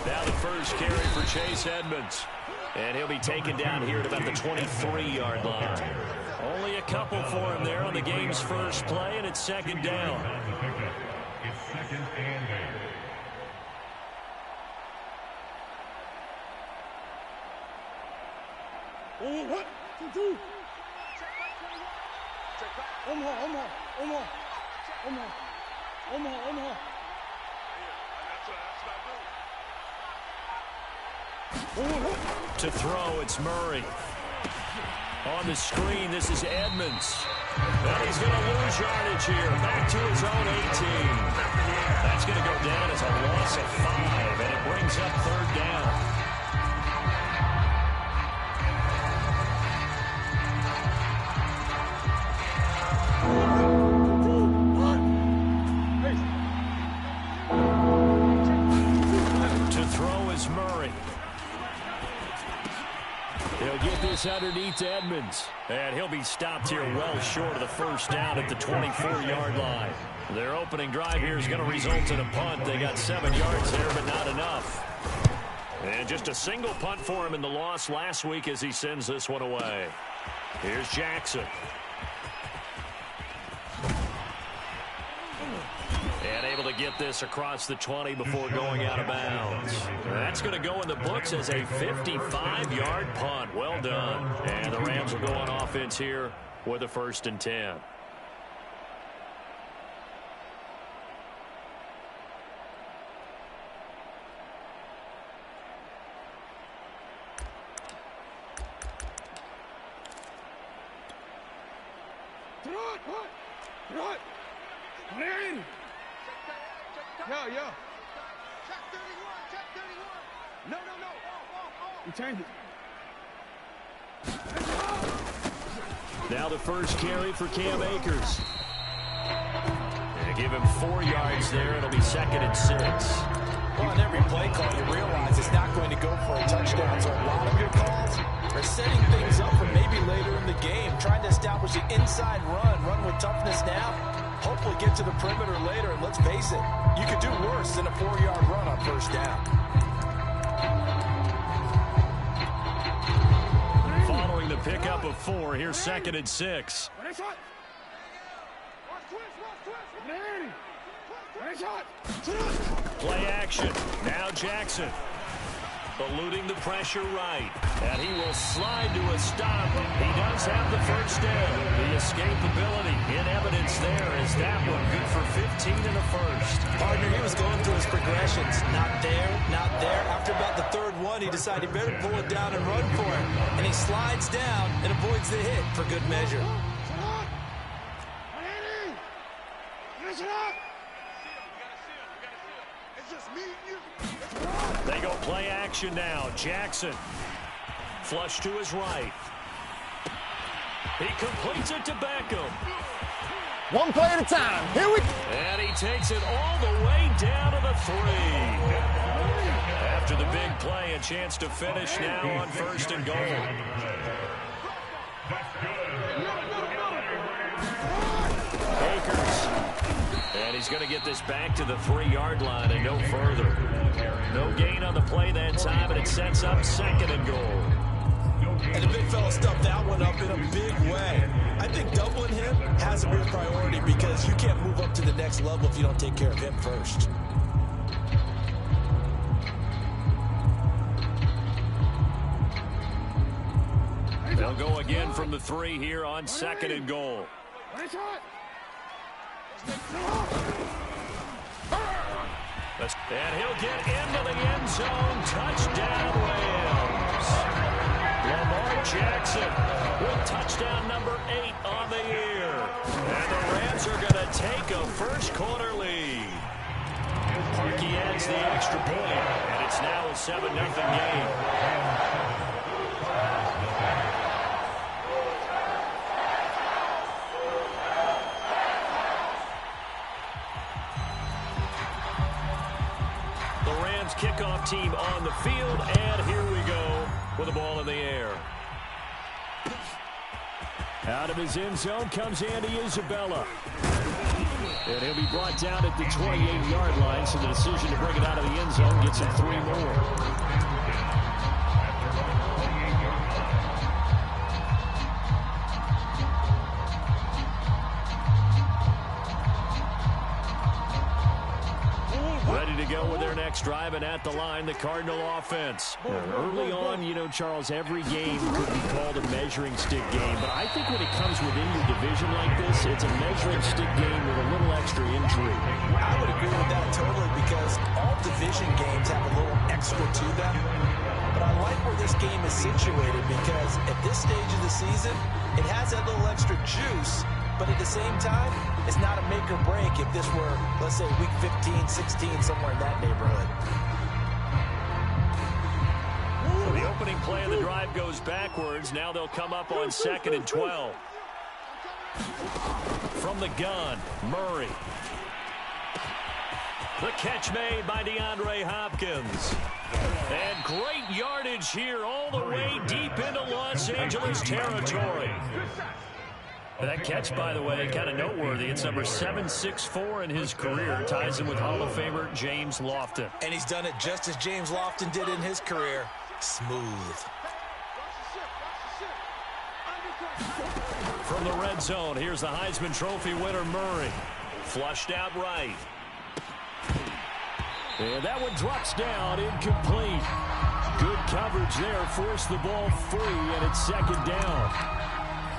Now the first carry for Chase Edmonds. And he'll be taken down here at about the 23-yard line. Only a couple for him there on the game's first play, and it's second down. It's second and 8. Oh, what? 2-2. Omaha. To throw, it's Murray. On the screen, this is Edmonds. And he's going to lose yardage here. Back to his own 18. That's going to go down as a loss of 5, and it brings up third down. Murray. He'll get this underneath to Edmonds. And he'll be stopped here well short of the first down at the 24-yard line. Their opening drive here is going to result in a punt. They got 7 yards there, but not enough. And just a single punt for him in the loss last week as he sends this one away. Here's Jackson. And able to get this across the 20 before going out of bounds. That's going to go in the books as a 55-yard punt. Well done. And the Rams will go on offense here with a 1st and 10. Yeah. Check 31. No. You change it. Now the first carry for Cam Akers. They give him 4 yards there. It'll be 2nd and 6. Well, on every play call, you realize it's not going to go for a touchdown. So a lot of your calls are setting things up for maybe later in the game, trying to establish the inside run with toughness now. Hopefully get to the perimeter later, and let's face it, you could do worse than a 4-yard run on first down. Following the pickup of 4, here's 2nd and 6. Play action. Now Jackson. Eluding the pressure right. And he will slide to a stop. He does have the first down. The escapability in evidence there is that one good for 15 in the first. Partner, he was going through his progressions. Not there. After about the 3rd one, he decided he better pull it down and run for it. And he slides down and avoids the hit for good measure. They go play action now. Jackson. Flush to his right. He completes it to Beckham. One play at a time. Here we go. And he takes it all the way down to the 3. After the big play, a chance to finish now on 1st and goal. Akers. And he's going to get this back to the 3-yard line and no further. No gain on the play that time, and it sets up 2nd and goal. And the big fella stuffed that one up in a big way. I think doubling him has to be a priority because you can't move up to the next level if you don't take care of him first. They'll go again from the 3 here on 2nd and goal. And he'll get into the end zone. Touchdown, Rams. Lamar Jackson with touchdown number 8 on the year. And the Rams are going to take a first-quarter lead. Parkey adds the extra point, and it's now a 7-0 game. Kickoff team on the field, and here we go with the ball in the air. Out of his end zone comes Andy Isabella. And he'll be brought down at the 28-yard line, so the decision to bring it out of the end zone gets him 3 more. Go with their next drive, and at the line, the Cardinal offense. Early on, you know, Charles, every game could be called a measuring stick game, but I think when it comes within your division like this, it's a measuring stick game with a little extra intrigue. I would agree with that totally, because all division games have a little extra to them. But I like where this game is situated, because at this stage of the season, it has that little extra juice. But at the same time, it's not a make or break if this were, let's say, week 15, 16, somewhere in that neighborhood. So the opening play of the drive goes backwards. Now they'll come up on 2nd and 12. From the gun, Murray. The catch made by DeAndre Hopkins. And great yardage here all the way deep into Los Angeles territory. That catch, by the way, kind of noteworthy. It's number 764 in his career. Ties him with Hall of Famer James Lofton. And he's done it just as James Lofton did in his career. Smooth. From the red zone, here's the Heisman Trophy winner, Murray. Flushed out right. And that one drops down, incomplete. Good coverage there, forced the ball free, and it's 2nd down.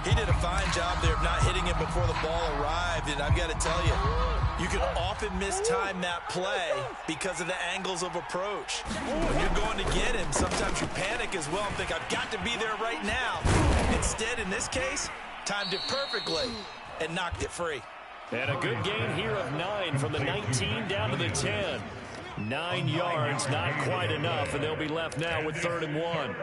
He did a fine job there of not hitting it before the ball arrived, and I've got to tell you, you can often mistime that play because of the angles of approach. When you're going to get him, sometimes you panic as well and think, I've got to be there right now. Instead, in this case, timed it perfectly and knocked it free. And a good gain here of 9 from the 19 down to the 10. 9 yards, not quite enough, and they'll be left now with 3rd and 1.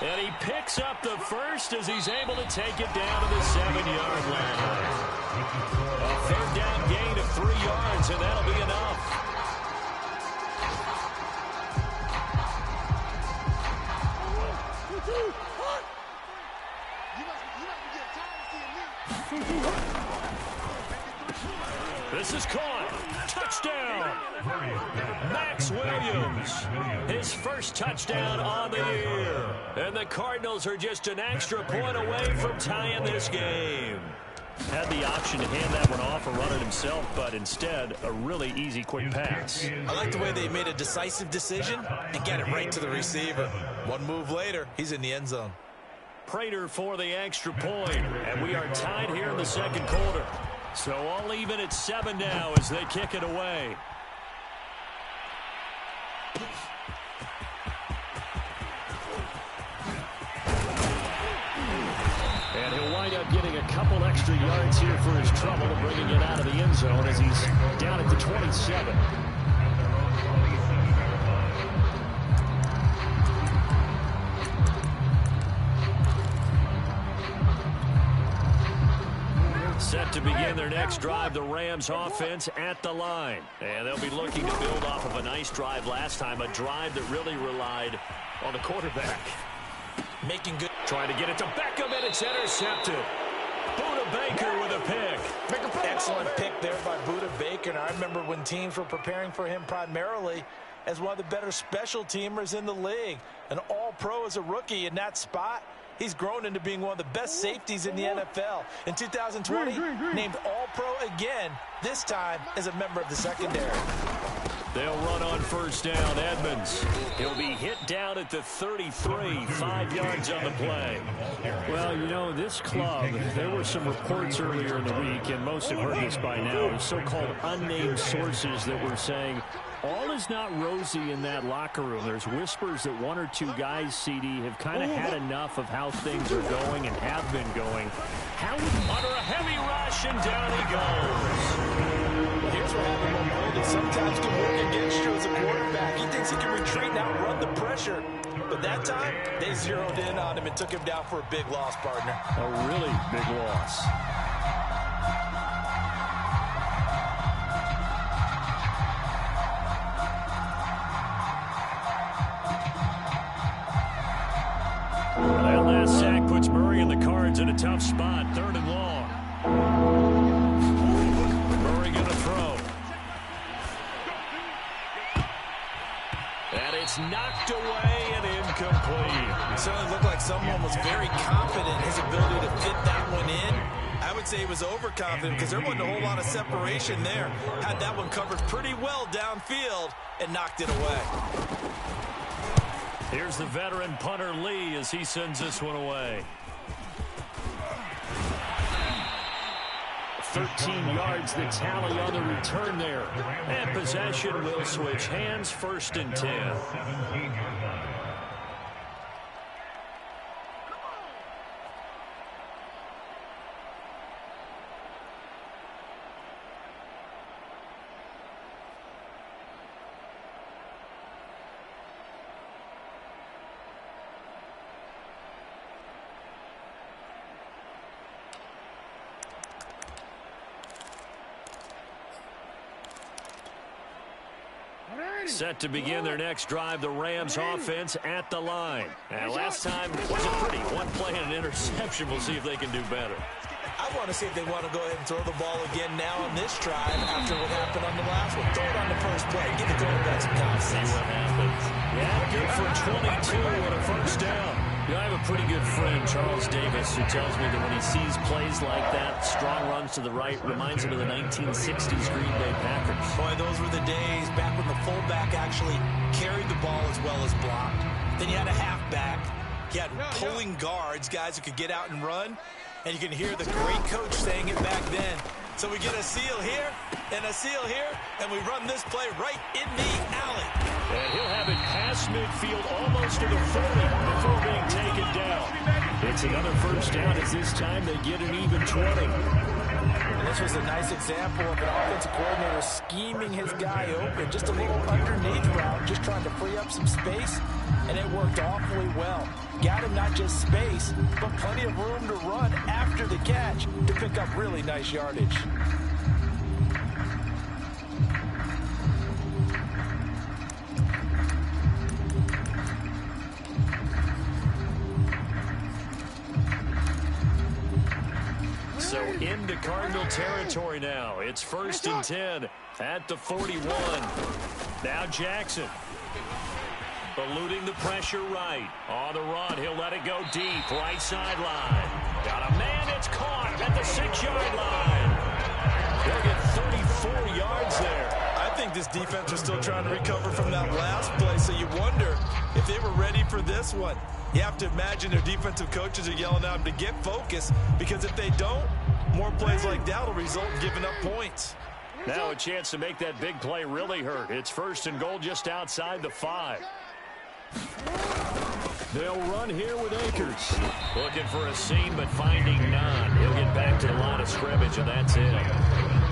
And he picks up the first as he's able to take it down to the 7-yard line. A 3rd down gain of 3 yards, and that'll be enough. This is caught. Touchdown. Max Williams. His first touchdown on the year. And the Cardinals are just an extra point away from tying this game. Had the option to hand that one off or run it himself, but instead, a really easy, quick pass. I like the way they made a decisive decision and get it right to the receiver. One move later, he's in the end zone. Prater for the extra point, and we are tied here in the 2nd quarter. So all even at 7 now as they kick it away. And he'll wind up getting a couple extra yards here for his trouble, bringing it out of the end zone as he's down at the 27. Set to begin their next drive, the Rams offense at the line. And they'll be looking to build off of a nice drive last time, a drive that really relied on the quarterback. Making good. Trying to get it to Beckham, and it's intercepted. Buda Baker with a pick. Excellent pick there by Buda Baker. And I remember when teams were preparing for him primarily as one of the better special teamers in the league. An all-pro as a rookie in that spot. He's grown into being one of the best safeties in the NFL. In 2020, named All-Pro again, this time as a member of the secondary. They'll run on 1st down. Edmonds. He'll be hit down at the 33, 5 yards on the play. Well, you know, this club, there were some reports earlier in the week, and most have heard this by now, so-called unnamed sources that were saying all is not rosy in that locker room. There's whispers that 1 or 2 guys, CD, have kind of had enough of how things are going and have been going. Under a heavy rush, and down he goes. Well, here's what happened with Brady. Sometimes can work against you as a quarterback. He thinks he can retreat and outrun the pressure. But that time, they zeroed in on him and took him down for a big loss, partner. A really big loss. a tough spot, 3rd and long. Murray going to throw. And it's knocked away and incomplete. It certainly looked like someone was very confident in his ability to fit that one in. I would say he was overconfident because there wasn't a whole lot of separation there. Had that one covered pretty well downfield and knocked it away. Here's the veteran punter Lee as he sends this one away. 13 yards the tally on the return there. And possession will switch hands, 1st and 10. Set to begin their next drive, the Rams offense at the line. And last time wasn't pretty. One play and an interception. We'll see if they can do better. I want to see if they want to go ahead and throw the ball again now on this drive after what happened on the last one. Throw it on the first play. Give the quarterback some confidence. See what happens. Yeah, good for 22 and a 1st down. You know, I have a pretty good friend, Charles Davis, who tells me that when he sees plays like that, strong runs to the right, reminds him of the 1960s Green Bay Packers. Boy, those were the days back when the fullback actually carried the ball as well as blocked. Then you had a halfback. You had pulling guards, guys who could get out and run. And you can hear the great coach saying it back then. So we get a seal here and a seal here, and we run this play right in the alley. And he'll have it past midfield almost to the 40 before being taken down. It's another 1st down as this time they get an even 20. And this was a nice example of an offensive coordinator scheming his guy open. Just a little underneath route, just trying to free up some space, and it worked awfully well. Got him not just space, but plenty of room to run after the catch to pick up really nice yardage. So into Cardinal territory now. It's 1st and 10 at the 41. Now Jackson. Eluding the pressure right. On the run, he'll let it go deep. Right sideline. Got a man that's caught at the 6-yard line. They'll get 34 yards there. I think this defense is still trying to recover from that last play, so you wonder if they were ready for this one. You have to imagine their defensive coaches are yelling at them to get focused, because if they don't, more plays like that will result in giving up points. Now a chance to make that big play really hurt. It's 1st and goal just outside the 5. They'll run here with Akers. Looking for a seam, but finding none. He'll get back to the line of scrimmage, and that's it.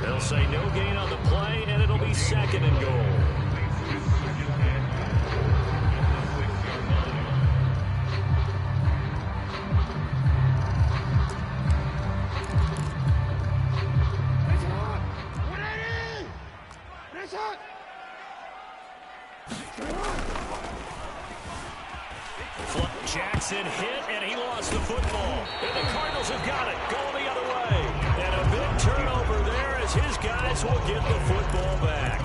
They'll say no gain on the play, and it'll be 2nd and goal. Jackson hit, and he lost the football. And the Cardinals have got it. Going the other way. And a big turnover there as his guys will get the football back.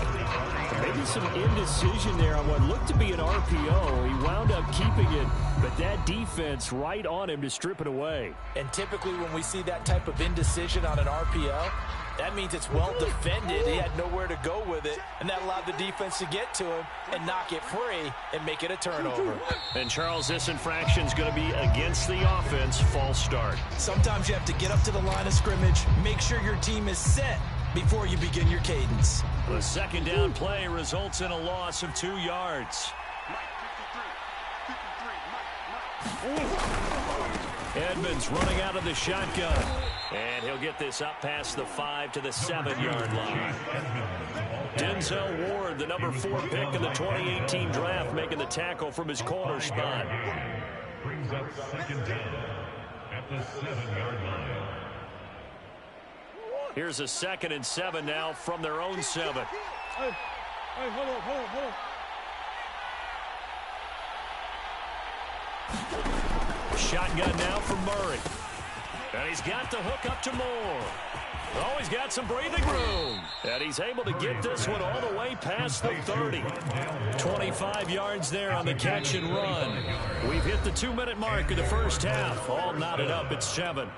Maybe some indecision there on what looked to be an RPO. He wound up keeping it, but that defense right on him to strip it away. And typically when we see that type of indecision on an RPO, that means it's well defended. He had nowhere to go with it, and that allowed the defense to get to him and knock it free and make it a turnover. And, Charles, this infraction is going to be against the offense. False start. Sometimes you have to get up to the line of scrimmage, make sure your team is set before you begin your cadence. The 2nd down play results in a loss of 2 yards. Edmonds running out of the shotgun. And he'll get this up past the 5 to the 7-yard line. Denzel Ward, the number 4 pick in the 2018 draft, making the tackle from his corner spot. Brings up 2nd down at the 7-yard line. Here's a 2nd and 7 now from their own 7. Hey, hold on. Shotgun now for Murray. And he's got the hook up to Moore. Oh, he's got some breathing room. And he's able to get this one all the way past the 30. 25 yards there on the catch and run. We've hit the 2-minute mark of the first half. All knotted up at 7.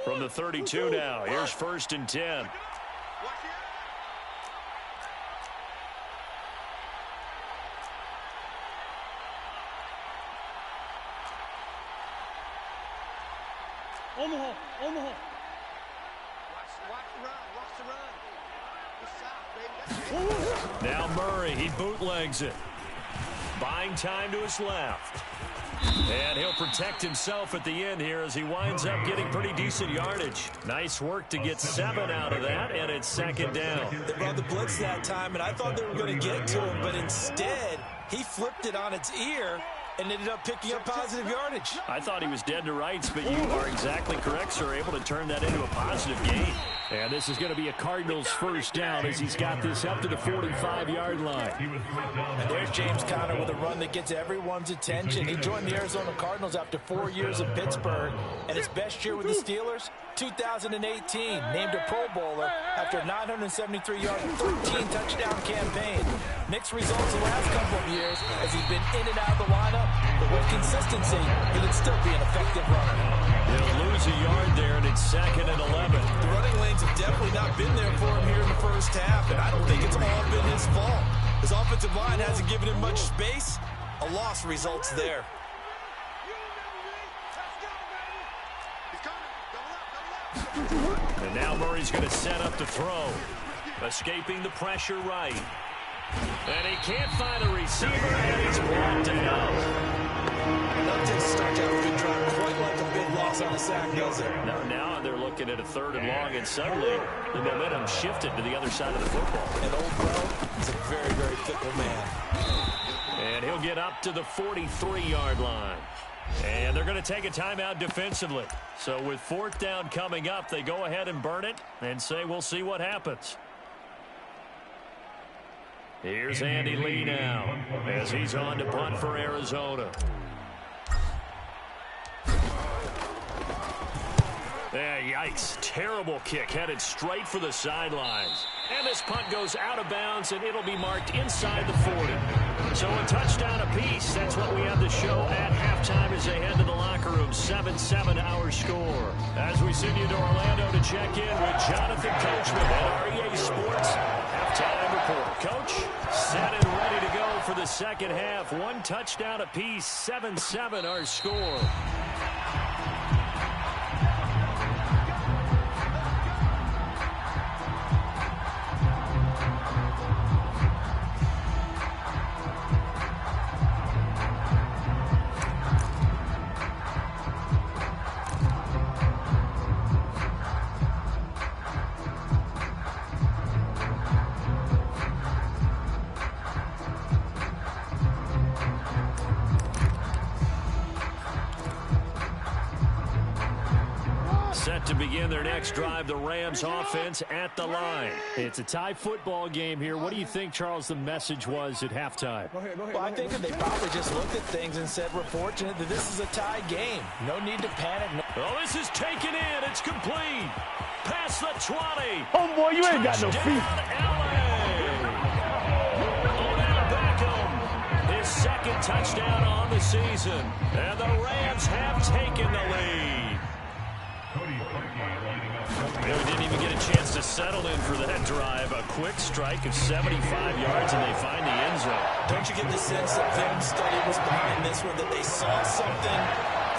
From the 32 now, here's 1st and 10. Omaha. Now Murray, he bootlegs it. Buying time to his left. And he'll protect himself at the end here as he winds up getting pretty decent yardage. Nice work to get 7 out of that, and it's 2nd down. They brought the blitz that time, and I thought they were going to get to him, but instead, he flipped it on its ear and ended up picking up positive yardage. I thought he was dead to rights, but you are exactly correct, sir. Able to turn that into a positive gain. And this is going to be a Cardinals 1st down as he's got this up to the 45-yard line. And there's James Conner with a run that gets everyone's attention. He joined the Arizona Cardinals after 4 years in Pittsburgh. And his best year with the Steelers, 2018, named a Pro Bowler after a 973-yard, 13-touchdown campaign. Mixed results the last couple of years as he's been in and out of the lineup. But with consistency, he can still be an effective runner. He'll lose a yard there, and it's 2nd and 11. The running lanes have definitely not been there for him here in the first half, and I don't think it's all been his fault. His offensive line hasn't given him much space. A loss results there. And now Murray's going to set up the throw. Escaping the pressure right. And he can't find a receiver, and he's brought down. Nothing starts out a good drive quite like a big loss on a sack, does it? No, now they're looking at a 3rd and long, and suddenly the momentum shifted to the other side of the football. And old Bro is a very, very fickle man. And he'll get up to the 43-yard line. And they're going to take a timeout defensively. So with 4th down coming up, they go ahead and burn it and say we'll see what happens. Here's Andy Lee now as he's on to punt for Arizona. Yikes. Terrible kick headed straight for the sidelines. And this punt goes out of bounds, and it'll be marked inside the 40. So a touchdown apiece. That's what we have to show at halftime as they head to the locker room. 7-7 our score. As we send you to Orlando to check in with Jonathan Coachman at REA Sports halftime report. Coach, set and ready to go for the second half. 1 touchdown apiece. 7-7 our score. Set to begin their next drive, the Rams offense at the line. It's a tie football game here. What do you think, Charles, the message was at halftime? Well, I think that they probably just looked at things and said, we're fortunate that this is a tie game. No need to panic. Oh, this is taken in. It's complete. Past the 20. Homeboy, you ain't got no feet. Odell Beckham, his 2nd touchdown on the season. And the Rams have taken the lead. They didn't even get a chance to settle in for that drive. A quick strike of 75 yards, and they find the end zone. Don't you get the sense that film study was behind this one, that they saw something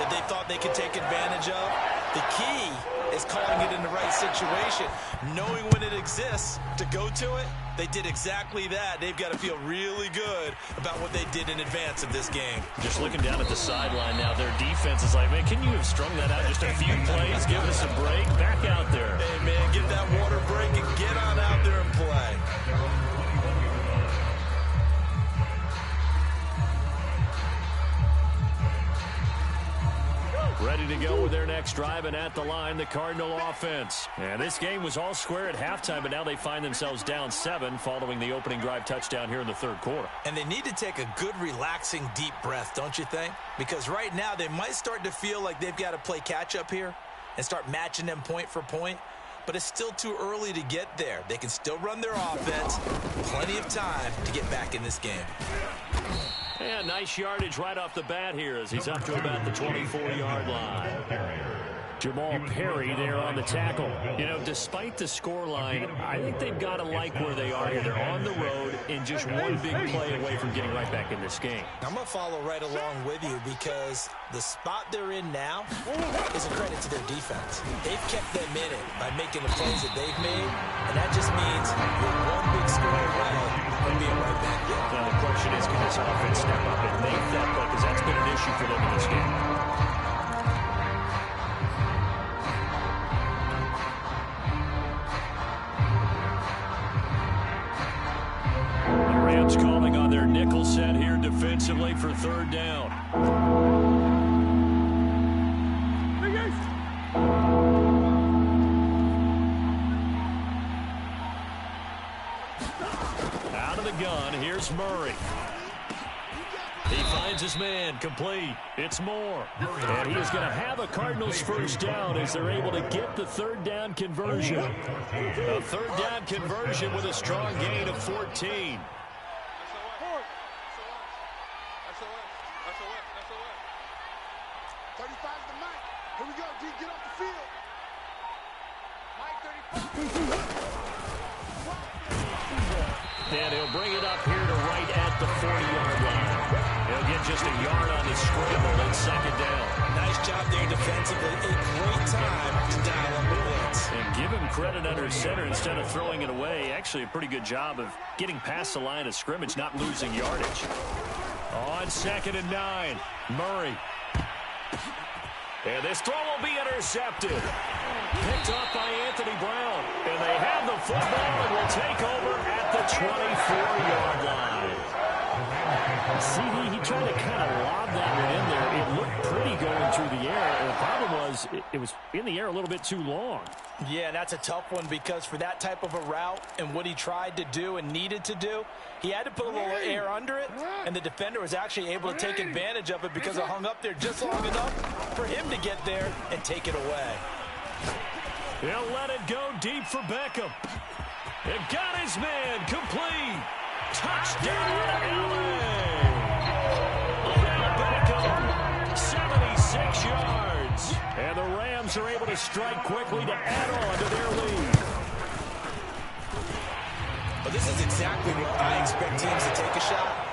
that they thought they could take advantage of? The key is calling it in the right situation, knowing when it exists to go to it. They did exactly that. They've got to feel really good about what they did in advance of this game. Just looking down at the sideline now, their defense is like, man, can you have strung that out just a few plays? Give us a break. Back out there. Hey, man, get that water break and get on out there and play. Ready to go with their next drive, and at the line, the Cardinal offense. And this game was all square at halftime, but now they find themselves down 7 following the opening drive touchdown here in the third quarter. And they need to take a good, relaxing, deep breath, don't you think? Because right now they might start to feel like they've got to play catch-up here and start matching them point for point. But it's still too early to get there. They can still run their offense. Plenty of time to get back in this game. And nice yardage right off the bat here as he's up to about the 24-yard line. Jamal Perry there on the tackle. You know, despite the scoreline, I think they've got to like where they are here. They're on the road and just one big play away from getting right back in this game. I'm going to follow right along with you because the spot they're in now is a credit to their defense. They've kept them in it by making the plays that they've made, and that just means you're one big score away from being right back there. Now the question is, can this offense step up and make that play? Because that's been an issue for them in this game. Calling on their nickel set here defensively for third down. Out of the gun, here's Murray. He finds his man, complete. It's Moore. And he is going to have a Cardinals first down as they're able to get the third down conversion. A third down conversion with a strong gain of 14. And he'll bring it up here to right at the 40-yard line. He'll get just a yard on the scramble and second down. Nice job there defensively. A great time to dial up the blitz. And give him credit under center instead of throwing it away. Actually, a pretty good job of getting past the line of scrimmage, not losing yardage. On 2nd and 9, Murray. And this throw will be intercepted. Picked up by Anthony Brown. And they have the football and will take over at the 24-yard line. See, he tried to kind of lob that one in there. It looked pretty going through the air. And the problem was it was in the air a little bit too long. Yeah, that's a tough one because for that type of a route and what he tried to do and needed to do, he had to put a little air under it, and the defender was actually able to take advantage of it because it hung up there just long enough for him to get there and take it away. He'll let it go deep for Beckham. It got his man complete. Touchdown, L.A. Odell Beckham, 76 yards. And the Rams are able to strike quickly to add on to their lead. But this is exactly what I expect teams to take a shot.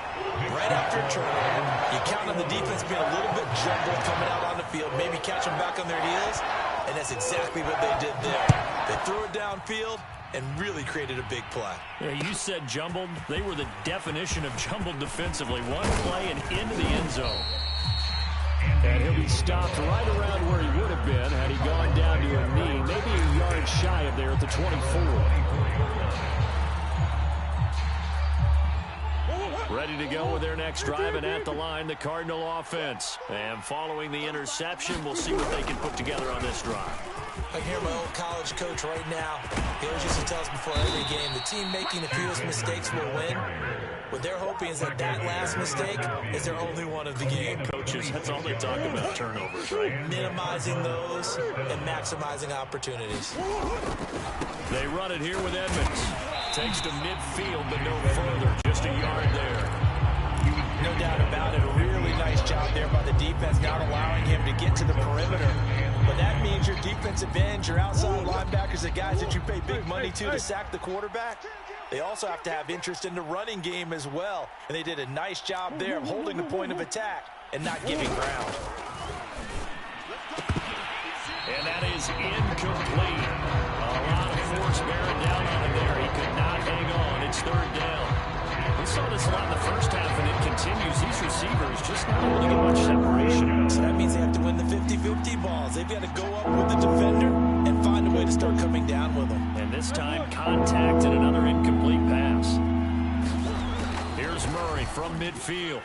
Right after a turnover, you count on the defense being a little bit jumbled coming out on the field, maybe catch them back on their heels, and that's exactly what they did there. They threw it downfield and really created a big play. Yeah, you said jumbled. They were the definition of jumbled defensively. One play and into the end zone. And he'll be stopped right around where he would have been had he gone down to a knee, maybe a yard shy of there at the 24. Ready to go with their next drive, and at the line, the Cardinal offense. And following the interception, we'll see what they can put together on this drive. I hear my old college coach right now. He always used to tell us before every game, the team making the fewest mistakes will win. What they're hoping is that last mistake is their only one of the game. Coaches, that's all they talk about, turnovers, right? Minimizing those and maximizing opportunities. They run it here with Edmonds. Takes to midfield, but no further. Just a yard there. No doubt about it. A really nice job there by the defense, not allowing him to get to the perimeter. But that means your defensive ends, your outside linebackers, the guys that you pay big money to sack the quarterback, they also have to have interest in the running game as well. And they did a nice job there of holding the point of attack and not giving ground. And that is incomplete. A lot of force bearing down on him there. He could not hang on. It's third down. We saw this a lot in the first half, and it continues. These receivers just not able to get much separation. So that means they have to win the 50-50 balls. They've got to go up with the defender and find a way to start coming down with them. And this time, contact and another incomplete pass. Here's Murray from midfield.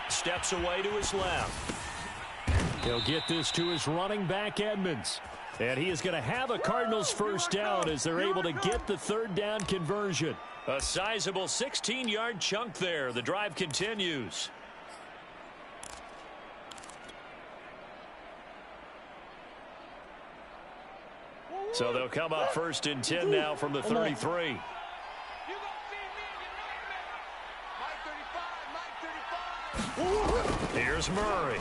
Steps away to his left. He'll get this to his running back, Edmonds. And he is going to have a Cardinals first down as they're able to get the third down conversion. A sizable 16-yard chunk there. The drive continues. So they'll come up first and 10 now from the 33. Here's Murray.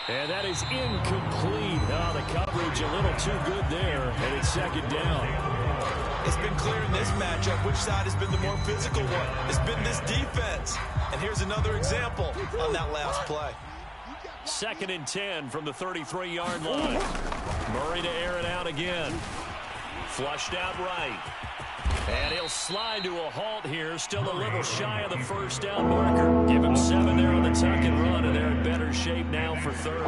And that is incomplete. Oh, the coverage a little too good there, and it's second down. It's been clear in this matchup which side has been the more physical one. It's been this defense. And here's another example on that last play. Second and 10 from the 33-yard line. Murray to air it out again. Flushed out right. And he'll slide to a halt here. Still a little shy of the first down marker. Give him 7 there on the tuck and run, and they're in better shape now for third.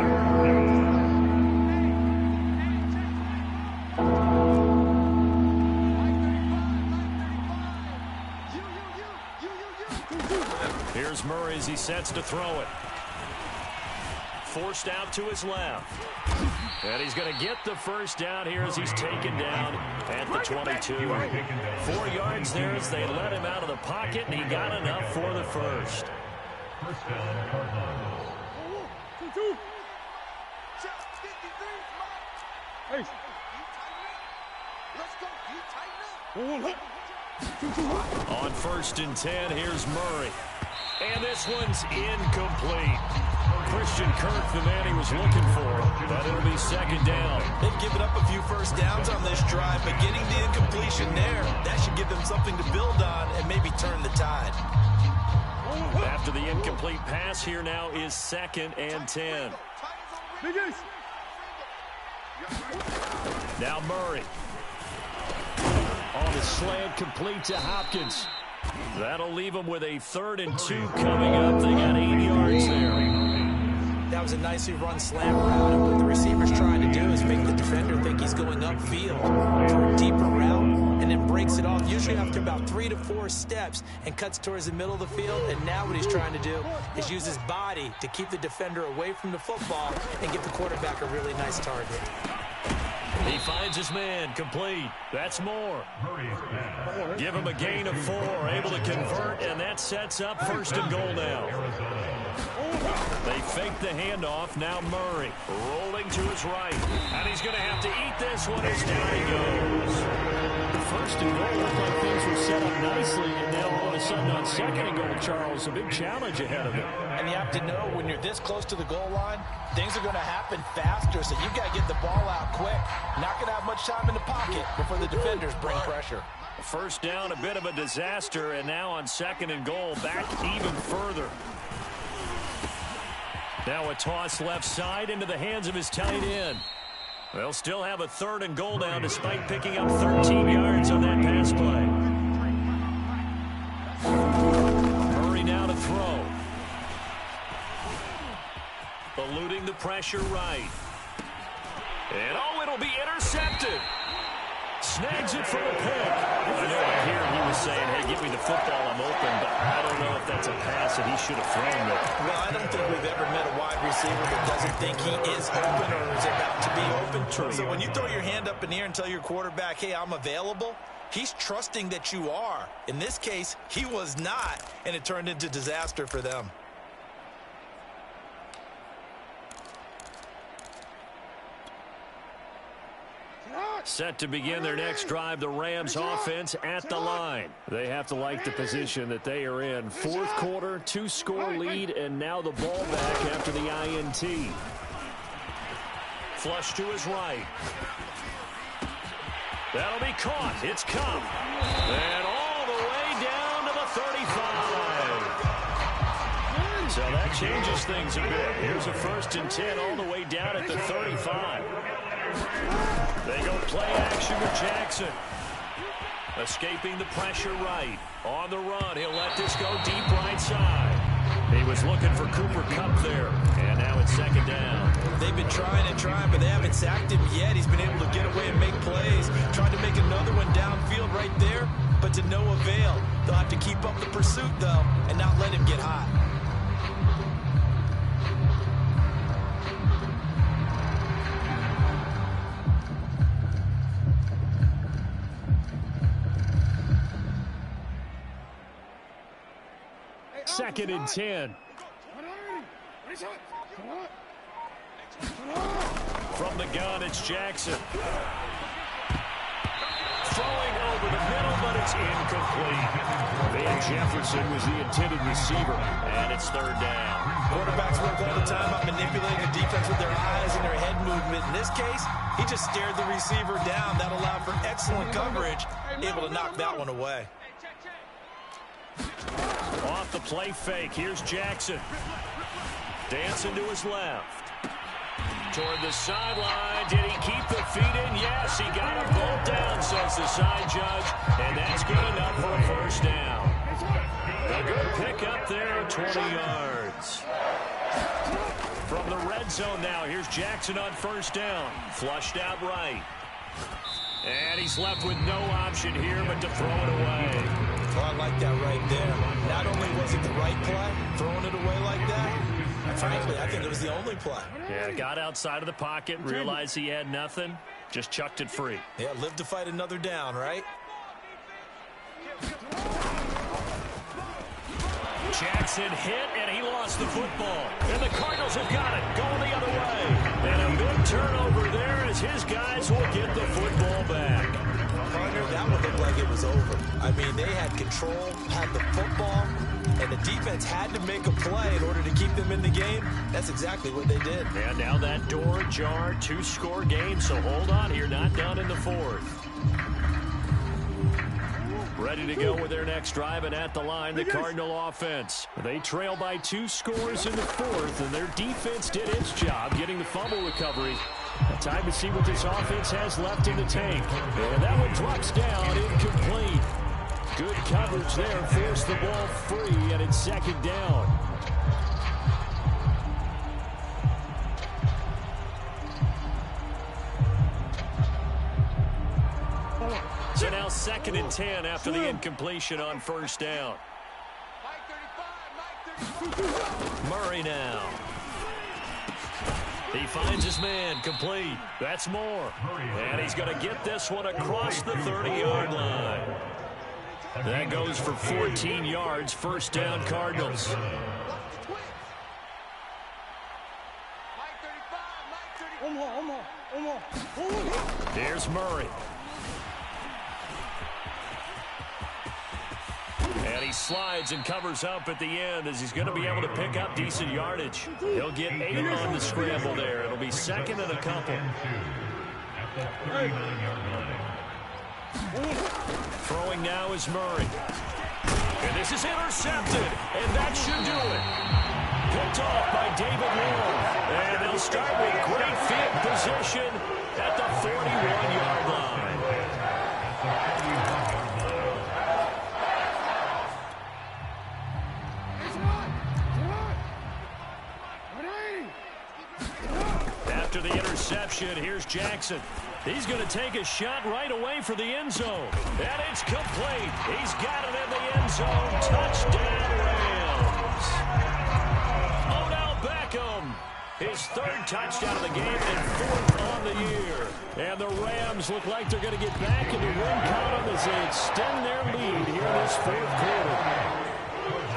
Here's Murray as he sets to throw it. Forced out to his left. And he's going to get the first down here as he's taken down at the 22. 4 yards there as they let him out of the pocket, and he got enough for the first. First down, Cardinals. On first and 10, here's Murray. And this one's incomplete. Christian Kirk, the man he was looking for, but it'll be second down. They've given up a few first downs on this drive, but getting the incompletion there, that should give them something to build on and maybe turn the tide. After the incomplete pass, here now is second and 10. Now Murray. On the slant, complete to Hopkins. That'll leave them with a 3rd and 2 coming up. They got 8 yards there. That was a nicely run slant route, and what the receiver's trying to do is make the defender think he's going upfield for a deeper route, and then breaks it off, usually after about 3 to 4 steps, and cuts towards the middle of the field. And now what he's trying to do is use his body to keep the defender away from the football and get the quarterback a really nice target. He finds his man, complete. That's more. Give him a gain of 4, able to convert, and that sets up first and goal now. They fake the handoff. Now Murray rolling to his right. And he's going to have to eat this one as down he goes. The first and goal looked like things were set up nicely, and now all of a sudden on second and goal, Charles, a big challenge ahead of him. And you have to know when you're this close to the goal line, things are going to happen faster, so you've got to get the ball out quick. Not going to have much time in the pocket before the defenders bring pressure. First down, a bit of a disaster, and now on second and goal, back even further. Now a toss left side into the hands of his tight end. They'll still have a 3rd and goal down despite picking up 13 yards on that pass play. Murray now to throw. Eluding the pressure right. And oh, it'll be intercepted. Snags it for a pick. I know up here he was saying, hey, give me the football, I'm open, but I don't know if that's a pass that he should have thrown there. Well, I don't think we've ever met a wide receiver that doesn't think he is open or is about to be open. So when you throw your hand up in the air and tell your quarterback, hey, I'm available, he's trusting that you are. In this case, he was not, and it turned into disaster for them. Set to begin their next drive, the Rams offense at the line. They have to like the position that they are in. 4th quarter, 2-score lead, and now the ball back after the INT. Flush to his right. That'll be caught. It's come. And all the way down to the 35. So that changes things a bit. Here's a 1st and 10 all the way down at the 35. They go play action with Jackson. Escaping the pressure right. On the run, he'll let this go deep right side. He was looking for Cooper Kupp there. And now it's second down. They've been trying and trying, but they haven't sacked him yet. He's been able to get away and make plays. Trying to make another one downfield right there, but to no avail. They'll have to keep up the pursuit, though, and not let him get hot. 2nd and 10. From the gun, it's Jackson. Throwing over the middle, but it's incomplete. Van Jefferson was the intended receiver, and it's 3rd down. Quarterbacks work all the time on manipulating the defense with their eyes and their head movement. In this case, he just stared the receiver down. That allowed for excellent coverage, able to knock that one away. Off the play fake, here's Jackson. Dancing to his left. Toward the sideline. Did he keep the feet in? Yes, he got them both down, says the side judge. And that's good enough for a 1st down. A good pickup there, 20 yards. From the red zone now, here's Jackson on 1st down. Flushed out right. And he's left with no option here but to throw it away. Oh, I like that right there. Not only was it the right play, throwing it away like that, frankly, I think it was the only play. Yeah, got outside of the pocket, realized he had nothing, just chucked it free. Yeah, live to fight another down, right? Jackson hit, and he lost the football. And the Cardinals have got it, going the other way. And a big turnover there as his guys will get the football back. Partner, that one looked like it was over. I mean, they had control, had the football, and the defense had to make a play in order to keep them in the game. That's exactly what they did. And now that door ajar, 2-score game, so hold on here, not done in the 4th. Ready to go with their next drive, and at the line, the Cardinal offense. They trail by 2 scores in the 4th, and their defense did its job getting the fumble recovery. Time to see what this offense has left in the tank. And that one drops down, incomplete. Good coverage there, forced the ball free, and it's 2nd down. So now 2nd and 10 after the incompletion on 1st down. Murray now. He finds his man, complete. That's more. And he's going to get this one across the 30-yard line. That goes for 14 yards, 1st down Cardinals. Here's Murray. And he slides and covers up at the end as he's going to be able to pick up decent yardage. He'll get 8 on the scramble there. It'll be 2nd and a couple. Throwing now is Murray. And this is intercepted. And that should do it. Picked off by David Long. And they'll start with great field position at the 41-yard line. After the interception, here's Jackson. He's going to take a shot right away for the end zone. And it's complete. He's got it in the end zone. Touchdown, Rams. Odell Beckham. His 3rd touchdown of the game and 4th on the year. And the Rams look like they're going to get back into win column as they extend their lead here in this 4th quarter.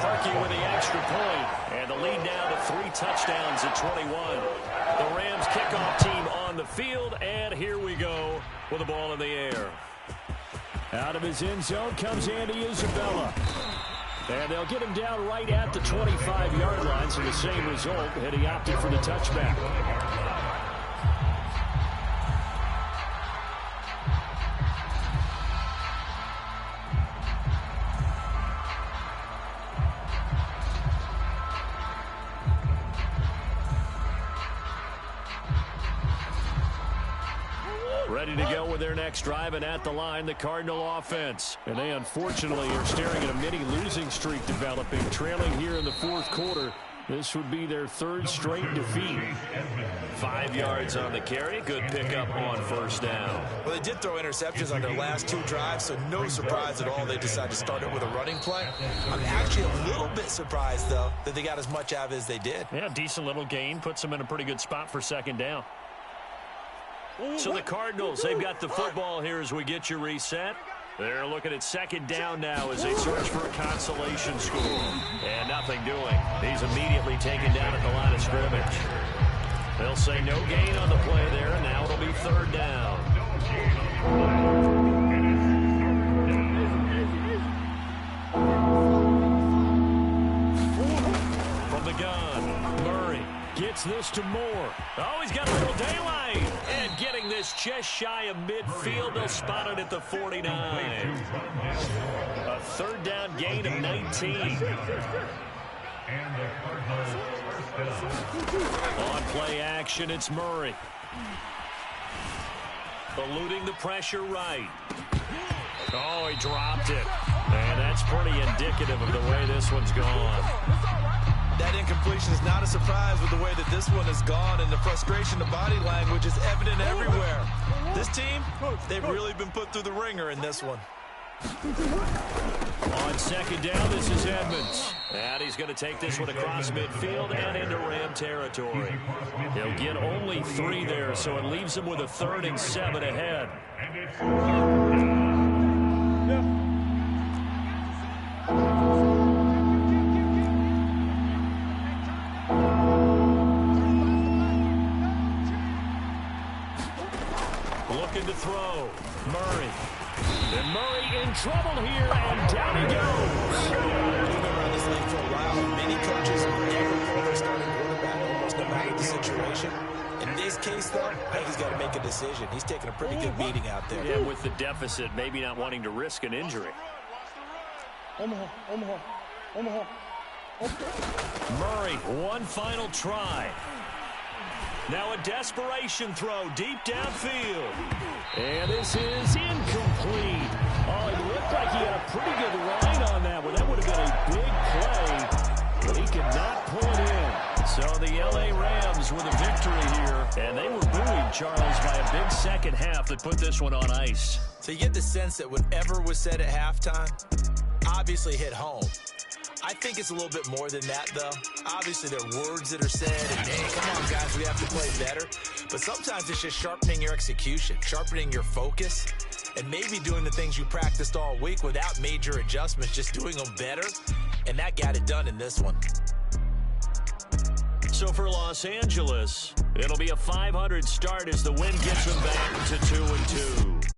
Harkey with the extra point. And the lead now to 3 touchdowns at 21. The Rams kickoff team on the field, and here we go with the ball in the air. Out of his end zone comes Andy Isabella. And they'll get him down right at the 25-yard line, so the same result, and he opted for the touchback. Ready to go with their next drive, and at the line, the Cardinal offense. And they unfortunately are staring at a mini losing streak developing, trailing here in the 4th quarter. This would be their 3rd straight defeat. 5 yards on the carry. Good pickup on 1st down. Well, they did throw interceptions on their last 2 drives, so no surprise at all they decided to start it with a running play. I'm actually a little bit surprised, though, that they got as much out of it as they did. Yeah, decent little gain. Puts them in a pretty good spot for 2nd down. So the Cardinals, they've got the football here as we get you reset. They're looking at second down now as they search for a consolation score. And nothing doing. He's immediately taken down at the line of scrimmage. They'll say no gain on the play there, and now it'll be third down. From the gun, Murray gets this to Moore. Oh, he's got a little daylight. And getting this just shy of midfield, they'll spot it at the 49. A third down gain of 19. On play action, it's Murray. Eluding the pressure right. Oh, he dropped it. And that's pretty indicative of the way this one's gone. That incompletion is not a surprise with the way that this one has gone, and the frustration, the body language is evident everywhere. This team, they've really been put through the ringer in this one. On second down, this is Edmonds. And he's going to take this one across midfield and into Ram territory. He'll get only 3 there, so it leaves him with a 3rd and 7 ahead. Looking to throw. Murray. And Murray in trouble here, and down he goes. We've been around this league for a while. Many coaches never pull their starting quarterback, almost no matter the situation. In this case, though, I think he's got to make a decision. He's taking a pretty good beating out there. Yeah, with the deficit, maybe not wanting to risk an injury. Murray, one final try. Now a desperation throw deep downfield. And this is incomplete. Oh, it looked like he had a pretty good line on that one. That would have been a big play, but he could not pull it in. So the L.A. Rams with a victory here, and they were buoyed, Charles, by a big second half that put this one on ice. So you get the sense that whatever was said at halftime obviously hit home. I think it's a little bit more than that, though. Obviously, there are words that are said, and, hey, come on, guys, we have to play better. But sometimes it's just sharpening your execution, sharpening your focus, and maybe doing the things you practiced all week without major adjustments, just doing them better, and that got it done in this one. So for Los Angeles, it'll be a 500 start as the win gets them back to 2-2.